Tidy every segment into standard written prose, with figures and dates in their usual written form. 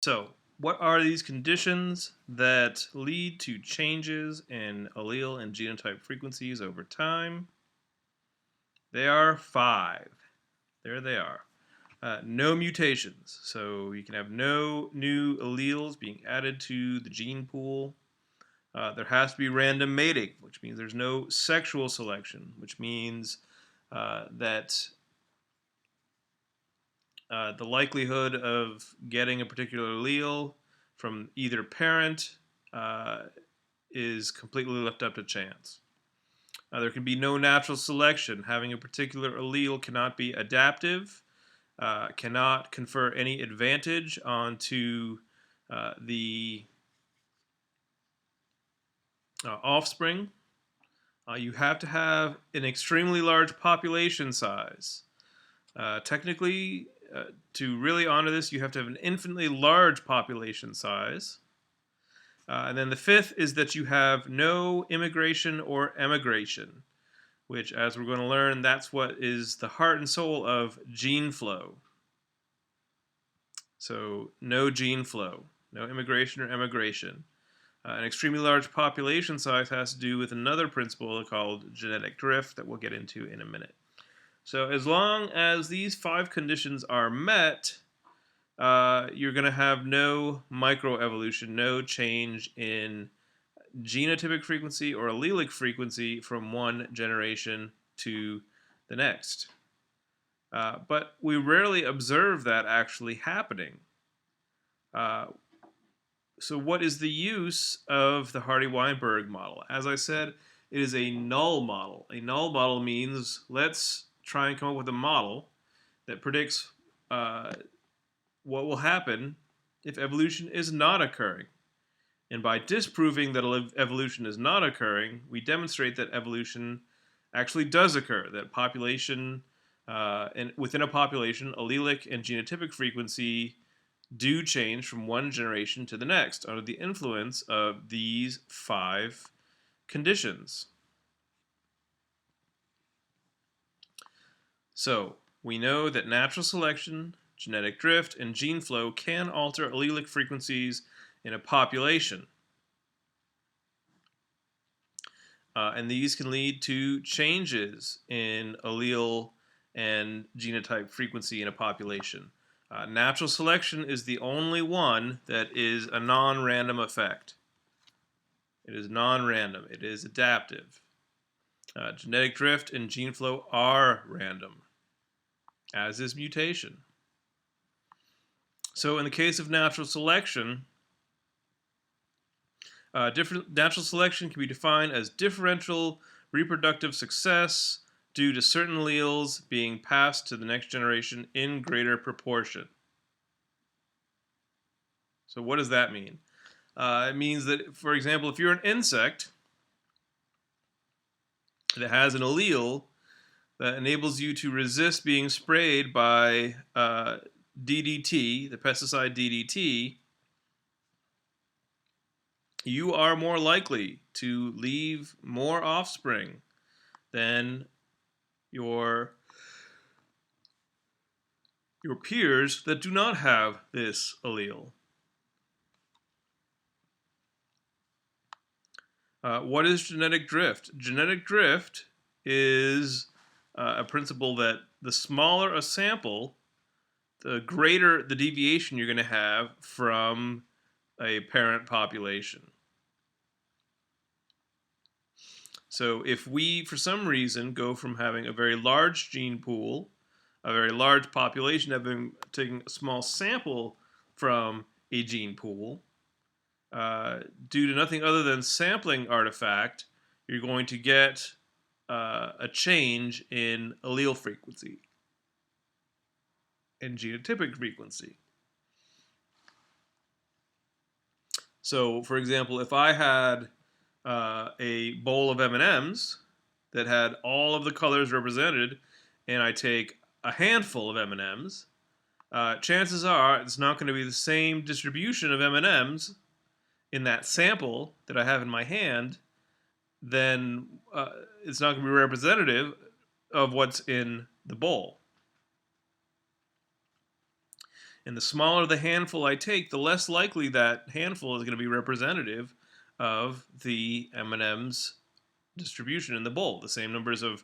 So, what are these conditions that lead to changes in allele and genotype frequencies over time? They are 5. There they are. No mutations. So, you can have no new alleles being added to the gene pool. There has to be random mating, which means there's no sexual selection, which means that the likelihood of getting a particular allele from either parent uh, is completely left up to chance. There can be no natural selection. Having a particular allele cannot be adaptive, cannot confer any advantage onto the offspring. You have to have an extremely large population size. Technically, to really honor this, you have to have an infinitely large population size. And then the fifth is that you have no immigration or emigration, which, as we're going to learn, that's what is the heart and soul of gene flow. So, no gene flow, no immigration or emigration. An extremely large population size has to do with another principle called genetic drift that we'll get into in a minute. So, as long as these 5 conditions are met, you're going to have no microevolution, no change in genotypic frequency or allelic frequency from one generation to the next. But we rarely observe that actually happening. Uh, so what is the use of the Hardy-Weinberg model? As I said, it is a null model. A null model means let's try and come up with a model that predicts what will happen if evolution is not occurring. And by disproving that evolution is not occurring, we demonstrate that evolution actually does occur, that population, and within a population, allelic and genotypic frequency do change from one generation to the next under the influence of these 5 conditions. So, we know that natural selection, genetic drift, and gene flow can alter allelic frequencies in a population. And these can lead to changes in allele and genotype frequency in a population. Natural selection is the only one that is a non-random effect. It is non-random. It is adaptive. Genetic drift and gene flow are random, as is mutation. So in the case of natural selection, natural selection can be defined as differential reproductive success due to certain alleles being passed to the next generation in greater proportion. So what does that mean? It means that, for example, if you're an insect that has an allele that enables you to resist being sprayed by DDT, the pesticide DDT, you are more likely to leave more offspring than your peers that do not have this allele. What is genetic drift? Genetic drift is a principle that the smaller a sample, the greater the deviation you're going to have from a parent population. So if we, for some reason, go from having a very large gene pool, a very large population, having taken a small sample from a gene pool, due to nothing other than sampling artifact, you're going to get a change in allele frequency and genotypic frequency. So, for example, if I had a bowl of M&Ms that had all of the colors represented, and I take a handful of M&Ms, chances are it's not going to be the same distribution of M&Ms in that sample that I have in my hand. Then it's not going to be representative of what's in the bowl. And the smaller the handful I take, the less likely that handful is going to be representative of the M&M's distribution in the bowl. The same numbers of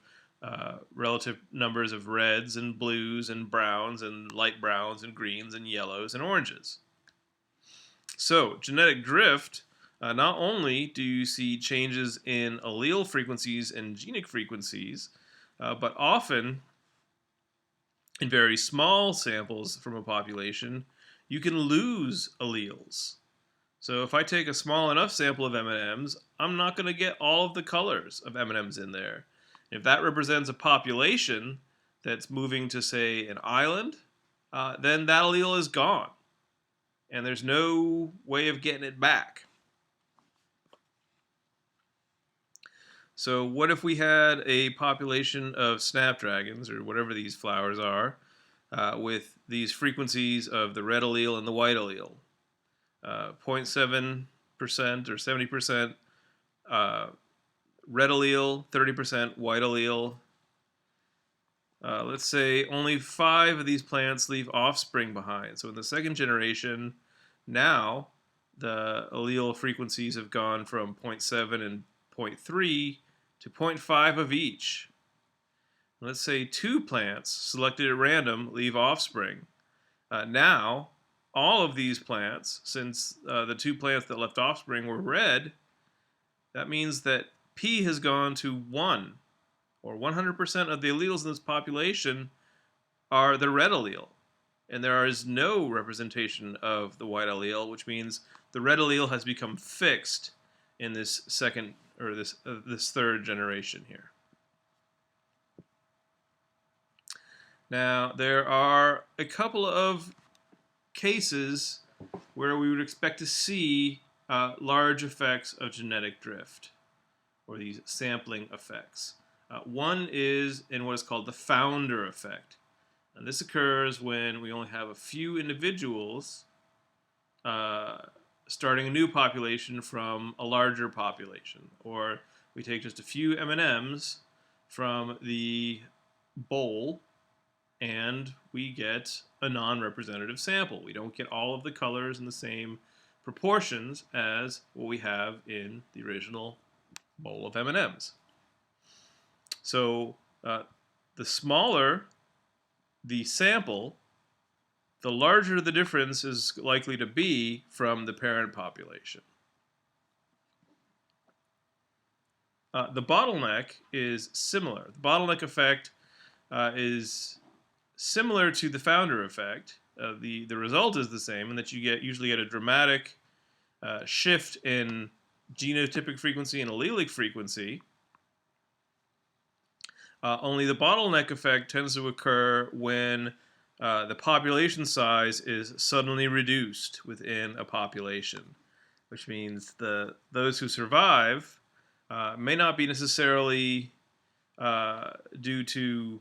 relative numbers of reds and blues and browns and light browns and greens and yellows and oranges. So genetic drift, not only do you see changes in allele frequencies and genic frequencies, but often in very small samples from a population, you can lose alleles. So if I take a small enough sample of M&Ms, I'm not going to get all of the colors of M&Ms in there. If that represents a population that's moving to, say, an island, then that allele is gone. And there's no way of getting it back. So what if we had a population of snapdragons, or whatever these flowers are, with these frequencies of the red allele and the white allele? 0.7% or 70% red allele, 30% white allele. Let's say only 5 of these plants leave offspring behind. So in the second generation, now the allele frequencies have gone from 0.7 and 0.3 to 0.5 of each. Let's say 2 plants selected at random leave offspring. Now, all of these plants, since the 2 plants that left offspring were red, that means that P has gone to 1, or 100% of the alleles in this population are the red allele. And there is no representation of the white allele, which means the red allele has become fixed in this second, or this third generation here. Now, there are a couple of cases where we would expect to see large effects of genetic drift, or these sampling effects. One is in what is called the founder effect. And this occurs when we only have a few individuals starting a new population from a larger population. Or we take just a few M&Ms from the bowl and we get a non-representative sample. We don't get all of the colors in the same proportions as what we have in the original bowl of M&Ms. So the smaller the sample, the larger the difference is likely to be from the parent population. The bottleneck is similar. The bottleneck effect is similar to the founder effect. The result is the same in that you usually get a dramatic shift in genotypic frequency and allelic frequency. Only the bottleneck effect tends to occur when the population size is suddenly reduced within a population, which means those who survive may not be necessarily due to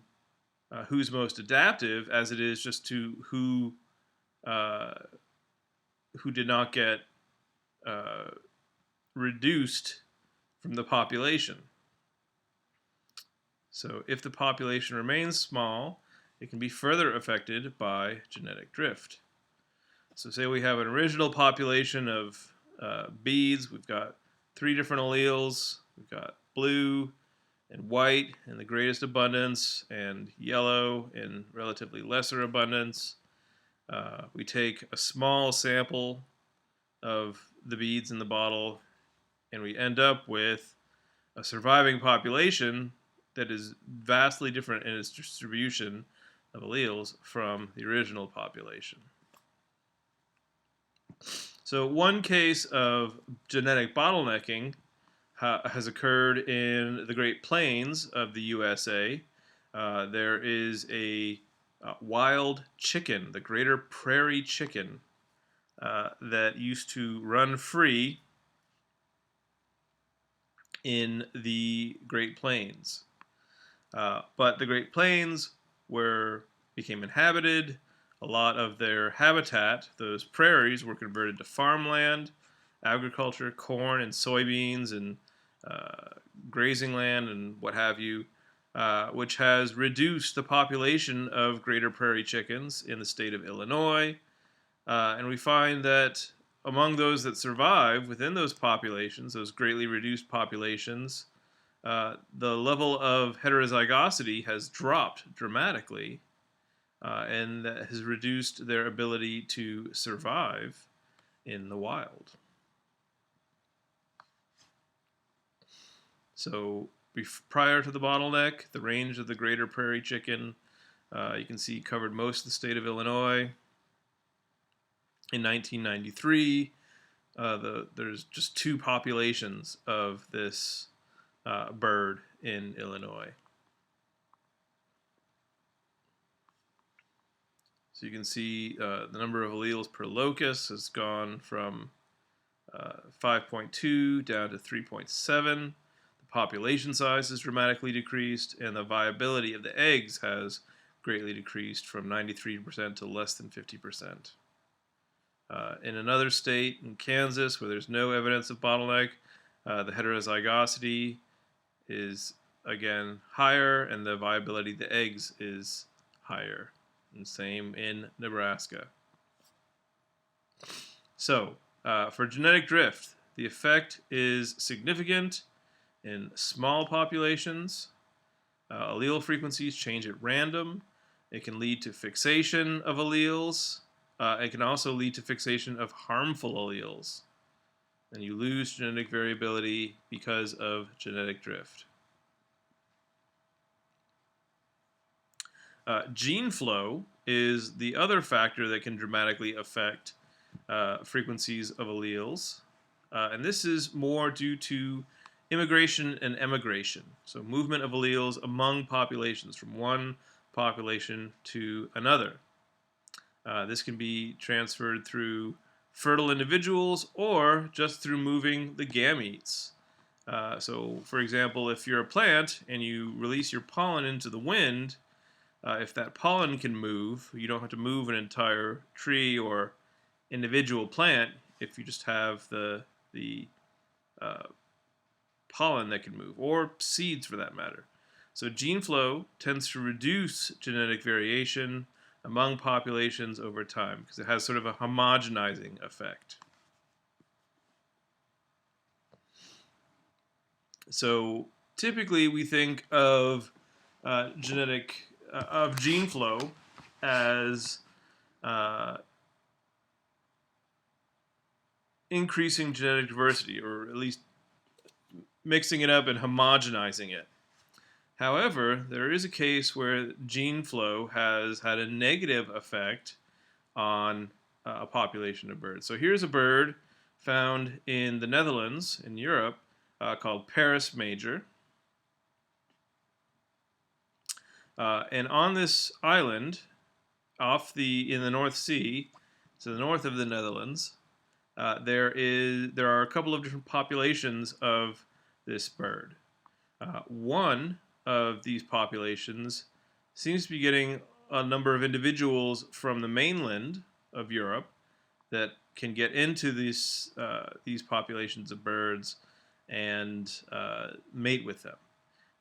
who's most adaptive, as it is just to who did not get reduced from the population. So if the population remains small, it can be further affected by genetic drift. So say we have an original population of beads. We've got 3 different alleles. We've got blue and white in the greatest abundance, and yellow in relatively lesser abundance. We take a small sample of the beads in the bottle, and we end up with a surviving population that is vastly different in its distribution of alleles from the original population. So one case of genetic bottlenecking has occurred in the Great Plains of the USA. There is a wild chicken, the greater prairie chicken, that used to run free in the Great Plains. But the Great Plains became inhabited. A lot of their habitat, those prairies, were converted to farmland, agriculture, corn and soybeans, and grazing land and what have you, which has reduced the population of greater prairie chickens in the state of Illinois, And we find that among those that survive within those populations, those greatly reduced populations, the level of heterozygosity has dropped dramatically, and that has reduced their ability to survive in the wild. So prior to the bottleneck, the range of the greater prairie chicken, you can see, covered most of the state of Illinois. In 1993, there's just 2 populations of this bird in Illinois. So you can see the number of alleles per locus has gone from 5.2 down to 3.7. The population size has dramatically decreased, and the viability of the eggs has greatly decreased from 93% to less than 50%. In another state, in Kansas, where there's no evidence of bottleneck, the heterozygosity is again higher, and the viability of the eggs is higher. And same in Nebraska. So, for genetic drift, the effect is significant in small populations. Allele frequencies change at random. It can lead to fixation of alleles. It can also lead to fixation of harmful alleles. And you lose genetic variability because of genetic drift. Gene flow is the other factor that can dramatically affect frequencies of alleles. And this is more due to immigration and emigration. So movement of alleles among populations, from one population to another. This can be transferred through fertile individuals or just through moving the gametes. So, for example, if you're a plant and you release your pollen into the wind, if that pollen can move, you don't have to move an entire tree or individual plant if you just have the pollen that can move, or seeds for that matter. So gene flow tends to reduce genetic variation among populations over time because it has sort of a homogenizing effect. So typically we think of gene flow as increasing genetic diversity, or at least mixing it up and homogenizing it. However, there is a case where gene flow has had a negative effect on a population of birds. So here's a bird found in the Netherlands, in Europe, called Paris major. And on this island, in the North Sea, to the north of the Netherlands, there are a couple of different populations of this bird. One of these populations seems to be getting a number of individuals from the mainland of Europe that can get into these populations of birds and mate with them.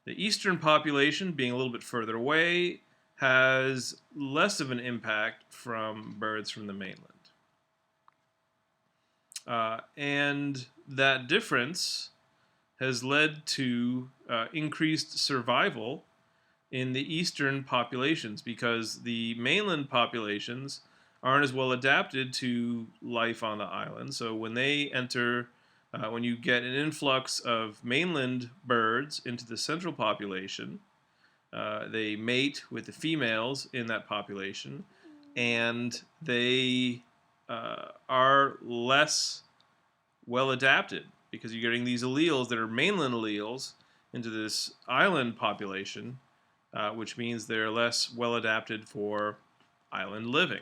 The eastern population, being a little bit further away, has less of an impact from birds from the mainland. And that difference has led to increased survival in the eastern populations, because the mainland populations aren't as well adapted to life on the island. So when they enter, when you get an influx of mainland birds into the central population, they mate with the females in that population, and they are less well adapted, because you're getting these alleles that are mainland alleles into this island population, which means they're less well adapted for island living.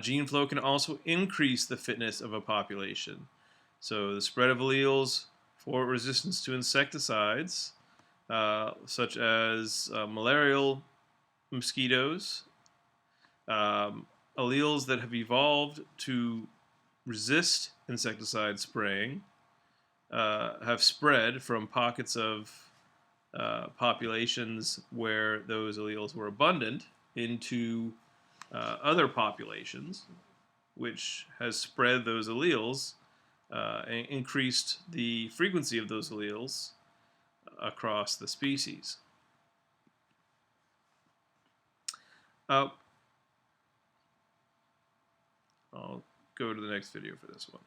Gene flow can also increase the fitness of a population. So the spread of alleles for resistance to insecticides, such as malarial mosquitoes, alleles that have evolved to resist insecticide spraying, have spread from pockets of populations where those alleles were abundant, into other populations, which has spread those alleles and increased the frequency of those alleles across the species. I'll go to the next video for this one.